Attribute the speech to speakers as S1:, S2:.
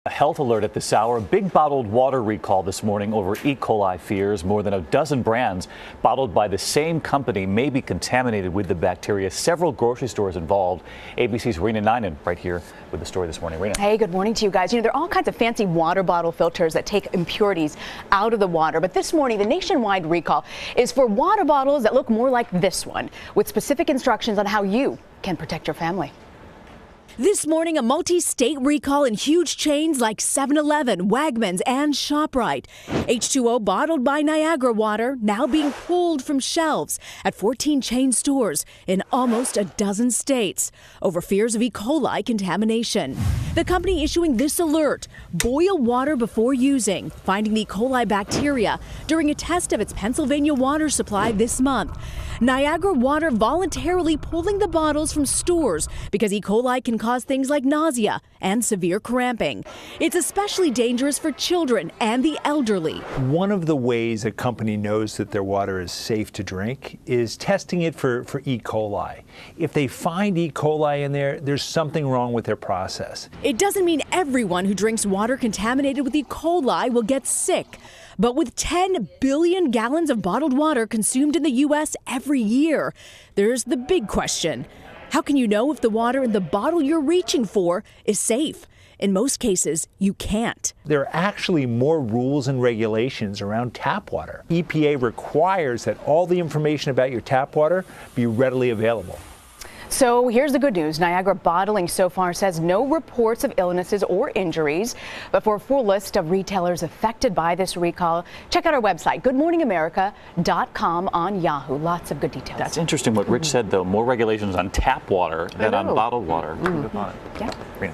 S1: A health alert at this hour. A big bottled water recall this morning over E. coli fears. More than a dozen brands bottled by the same company may be contaminated with the bacteria. Several grocery stores involved. ABC's Rena Ninan right here with the story this morning. Rena.
S2: Hey, good morning to you guys. You know, there are all kinds of fancy water bottle filters that take impurities out of the water. But this morning, the nationwide recall is for water bottles that look more like this one, with specific instructions on how you can protect your family.
S3: This morning, a multi-state recall in huge chains like 7-Eleven, Wegmans, and ShopRite. H2O bottled by Niagara Water now being pulled from shelves at 14 chain stores in almost a dozen states over fears of E. coli contamination. The company issuing this alert: boil water before using, finding the E. coli bacteria during a test of its Pennsylvania water supply this month. Niagara Water voluntarily pulling the bottles from stores because E. coli can cause things like nausea and severe cramping. It's especially dangerous for children and the elderly.
S4: One of the ways a company knows that their water is safe to drink is testing it for E. coli. If they find E. coli in there, there's something wrong with their process.
S3: It doesn't mean everyone who drinks water contaminated with E. coli will get sick. But with 10 billion gallons of bottled water consumed in the U.S. every year, there's the big question. How can you know if the water in the bottle you're reaching for is safe? In most cases, you can't.
S4: There are actually more rules and regulations around tap water. EPA requires that all the information about your tap water be readily available.
S2: So here's the good news. Niagara Bottling so far says no reports of illnesses or injuries. But for a full list of retailers affected by this recall, check out our website, goodmorningamerica.com on Yahoo. Lots of good details.
S1: That's interesting what Rich said, though. More regulations on tap water than on bottled water.
S2: Yeah.
S1: Rena.